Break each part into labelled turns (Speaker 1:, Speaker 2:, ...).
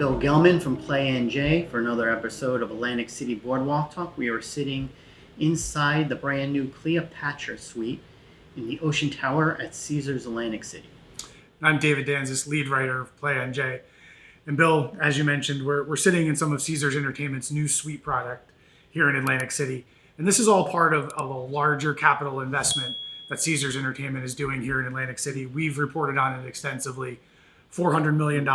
Speaker 1: Bill Gelman from Play NJ for another episode of Atlantic City Boardwalk Talk. We are sitting inside the brand new Cleopatra Suite in the Ocean Tower at Caesars Atlantic City.
Speaker 2: I'm David Danzis, lead writer of Play NJ. And Bill, as you mentioned, we're sitting in some of Caesars Entertainment's new suite product here in Atlantic City. And this is all part of a larger capital investment that Caesars Entertainment is doing here in Atlantic City. We've reported on it extensively, $400 million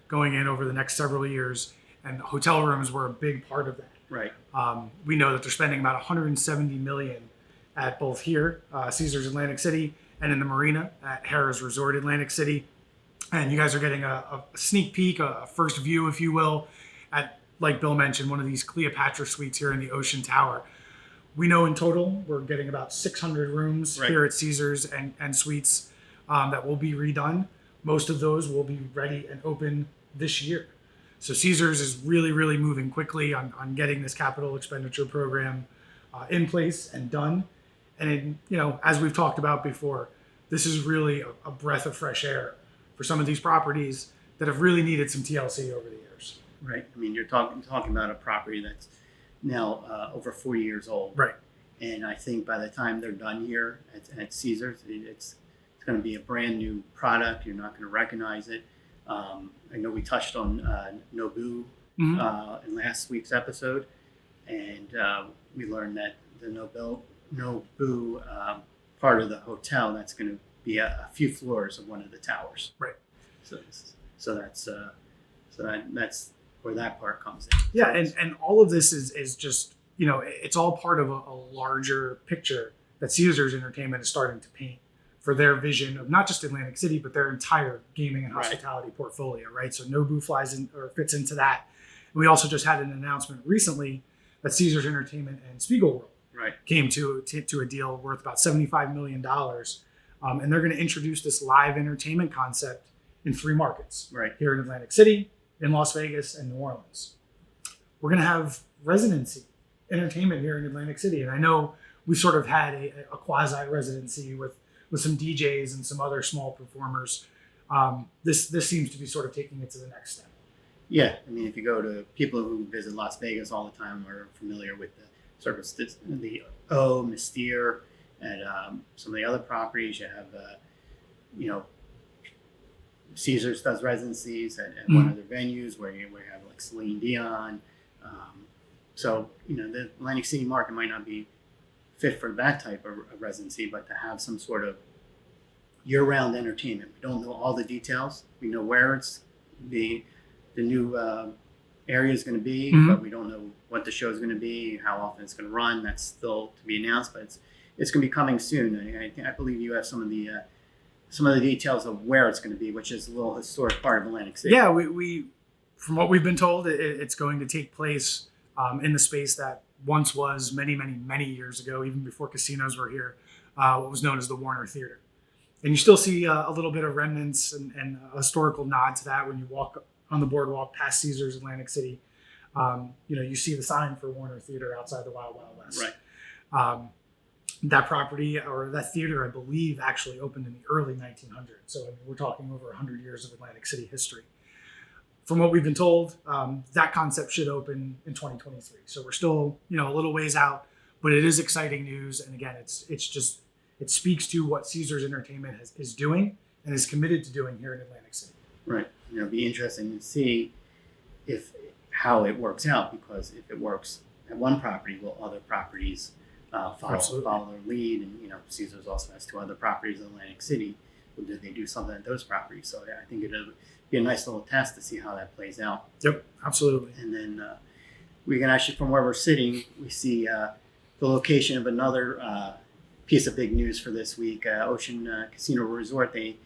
Speaker 2: going in over the next several years. And hotel rooms were a big part of that.
Speaker 1: Right.
Speaker 2: We know that they're spending about $170 million at both here, Caesars Atlantic City, and in the marina at Harrah's Resort Atlantic City. And you guys are getting a sneak peek, a first view, if you will, at, like Bill mentioned, one of these Cleopatra suites here in the Ocean Tower. We know in total we're getting about 600 rooms here at Caesars and suites that will be redone. Most of those will be ready and open this year. So Caesars is really, really moving quickly on getting this capital expenditure program in place and done. And, as we've talked about before, this is really a breath of fresh air for some of these properties that have really needed some TLC over the years.
Speaker 1: Right. I mean, you're talking about a property that's now over 40 years old.
Speaker 2: Right.
Speaker 1: And I think by the time they're done here at Caesars, it's going to be a brand new product. You're not going to recognize it. I know we touched on Nobu in last week's episode, and we learned that the Nobu part of the hotel, that's going to be a few floors of one of the towers.
Speaker 2: Right.
Speaker 1: So that's where that part comes in.
Speaker 2: Yeah, and all of this is just, it's all part of a larger picture that Caesars Entertainment is starting to paint for their vision of not just Atlantic City, but their entire gaming and hospitality portfolio, right? So Nobu flies in or fits into that. And we also just had an announcement recently that Caesars Entertainment and Spiegelworld came to a deal worth about $75 million. And they're going to introduce this live entertainment concept in 3 markets, here in Atlantic City, in Las Vegas, and New Orleans. We're going to have residency entertainment here in Atlantic City. And I know we've sort of had a quasi-residency with some DJs and some other small performers. This seems to be sort of taking it to the next step.
Speaker 1: Yeah, I mean, if you go to people who visit Las Vegas all the time are familiar with the sort of the Mystere, and some of the other properties. You have, Caesars does residencies at one of their venues where you have like Celine Dion. So, the Atlantic City market might not be fit for that type of residency, but to have some sort of year-round entertainment. We don't know all the details. We know where the new area is going to be, but we don't know what the show is going to be, how often it's going to run. That's still to be announced, but it's going to be coming soon. I believe you have some of the details of where it's going to be, which is a little historic part of Atlantic City.
Speaker 2: Yeah, we from what we've been told, it's going to take place in the space that once was many, many, many years ago, even before casinos were here, what was known as the Warner Theater. And you still see a little bit of remnants and a historical nod to that when you walk on the boardwalk past Caesars Atlantic City. You see the sign for Warner Theater outside the Wild Wild West.
Speaker 1: Right.
Speaker 2: That property or that theater, I believe, actually opened in the early 1900s. So we're talking over 100 years of Atlantic City history. From what we've been told, that concept should open in 2023. So we're still, a little ways out, but it is exciting news. And again, it speaks to what Caesars Entertainment is doing and is committed to doing here in Atlantic City.
Speaker 1: Right. It'll be interesting to see how it works out, because if it works at one property, will other properties follow their lead? And Caesars also has 2 other properties in Atlantic City. Well, do they do something at those properties? So I think it'll be a nice little test to see how that plays out.
Speaker 2: Yep, absolutely.
Speaker 1: And then we can actually, from where we're sitting, we see the location of another piece of big news for this week. Ocean Casino Resort. A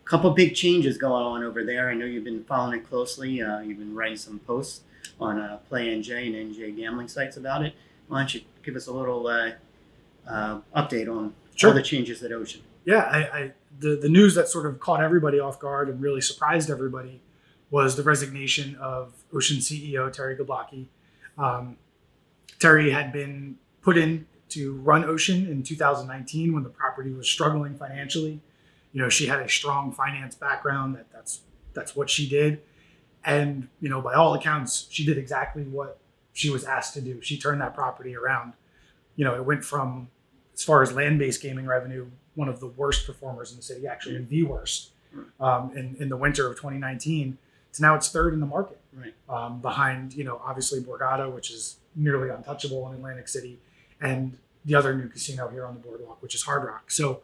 Speaker 1: couple big changes going on over there. I know you've been following it closely. You've been writing some posts on Play NJ and NJ gambling sites about it. Why don't you give us a little update on all the changes at Ocean?
Speaker 2: Yeah, the news that sort of caught everybody off guard and really surprised everybody was the resignation of Ocean CEO Terry Gablocki. Terry had been put in to run Ocean in 2019 when the property was struggling financially. She had a strong finance background. That's what she did. And, by all accounts, she did exactly what she was asked to do. She turned that property around. It went from, as far as land-based gaming revenue, one of the worst performers in the city, actually the worst, in the winter of 2019. So now it's third in the market,
Speaker 1: Right.
Speaker 2: behind, obviously Borgata, which is nearly untouchable in Atlantic City, and the other new casino here on the Boardwalk, which is Hard Rock. So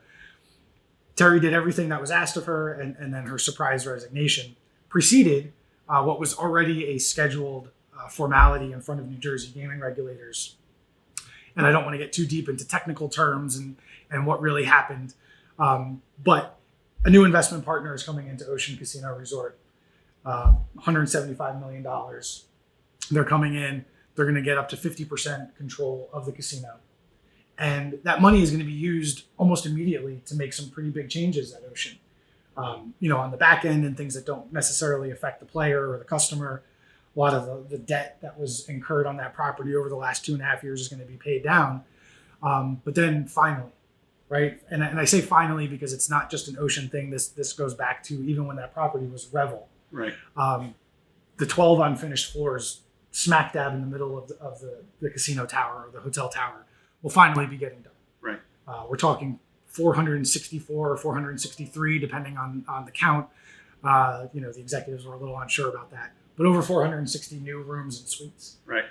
Speaker 2: Terry did everything that was asked of her, and then her surprise resignation preceded what was already a scheduled formality in front of New Jersey gaming regulators. And I don't want to get too deep into technical terms and what really happened. But a new investment partner is coming into Ocean Casino Resort, $175 million. They're coming in. They're going to get up to 50% control of the casino. And that money is going to be used almost immediately to make some pretty big changes at Ocean. On the back end and things that don't necessarily affect the player or the customer. A lot of the debt that was incurred on that property over the last 2.5 years is going to be paid down. But then finally, right? And I say finally because it's not just an Ocean thing. This goes back to even when that property was Revel.
Speaker 1: Right.
Speaker 2: The 12 unfinished floors smack dab in the middle of the casino tower or the hotel tower will finally be getting done.
Speaker 1: Right.
Speaker 2: We're talking 464 or 463, depending on the count. The executives were a little unsure about that, but over 460 new rooms and suites.
Speaker 1: Right.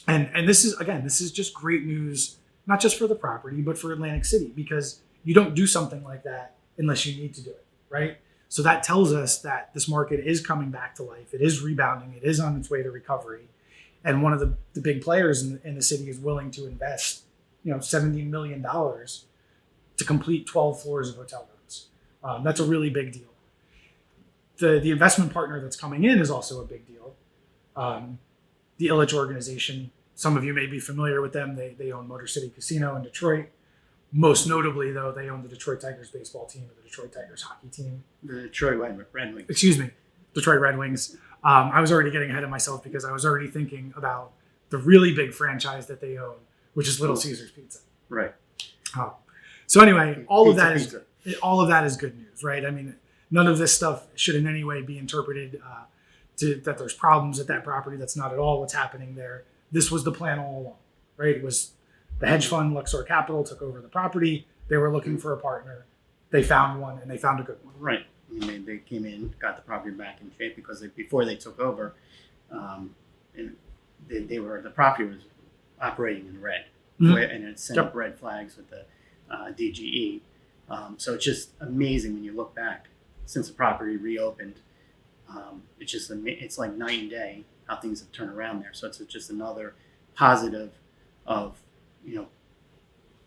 Speaker 2: And this is just great news, not just for the property, but for Atlantic City, because you don't do something like that unless you need to do it, right? So that tells us that this market is coming back to life. It is rebounding. It is on its way to recovery. And one of the big players in the city is willing to invest, $17 million to complete 12 floors of hotel rooms. That's a really big deal. The investment partner that's coming in is also a big deal. The Illich organization, some of you may be familiar with them. They own Motor City Casino in Detroit. Most notably, though, they own the Detroit Tigers baseball team and the Detroit Tigers hockey team.
Speaker 1: The Detroit Red Wings.
Speaker 2: Excuse me, Detroit Red Wings. I was already getting ahead of myself because I was already thinking about the really big franchise that they own, which is Little Caesars Pizza.
Speaker 1: Right.
Speaker 2: So anyway, all of that
Speaker 1: Pizza.
Speaker 2: is good news, right? I mean, none of this stuff should in any way be interpreted that there's problems at that property. That's not at all what's happening there. This was the plan all along, right? It was the hedge fund Luxor Capital took over the property. They were looking for a partner. They found one, and they found a good one.
Speaker 1: Right. They came in, got the property back in shape because before they took over, and the property was operating in red, and it sent up red flags with the DGE. So it's just amazing when you look back since the property reopened. It's like night and day how things have turned around there. So it's just another positive of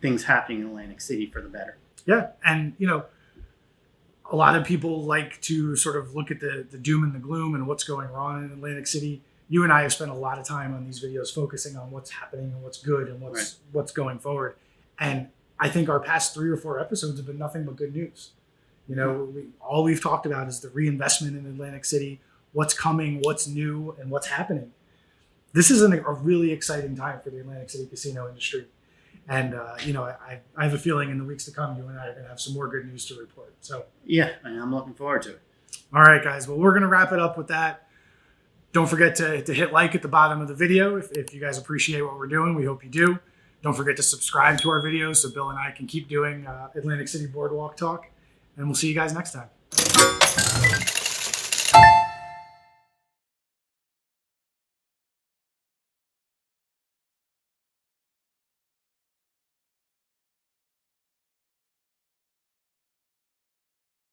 Speaker 1: things happening in Atlantic City for the better.
Speaker 2: Yeah, and a lot of people like to sort of look at the doom and the gloom and what's going on in Atlantic City. You and I have spent a lot of time on these videos focusing on what's happening and what's good and what's going forward. And I think our past 3 or 4 episodes have been nothing but good news. All we've talked about is the reinvestment in Atlantic City, what's coming, what's new, and what's happening. This is a really exciting time for the Atlantic City casino industry. And, I have a feeling in the weeks to come, you and I are going to have some more good news to report. So,
Speaker 1: yeah, I'm looking forward to it.
Speaker 2: All right, guys. Well, we're going to wrap it up with that. Don't forget to hit like at the bottom of the video if you guys appreciate what we're doing. We hope you do. Don't forget to subscribe to our videos so Bill and I can keep doing Atlantic City Boardwalk talk. And we'll see you guys next time.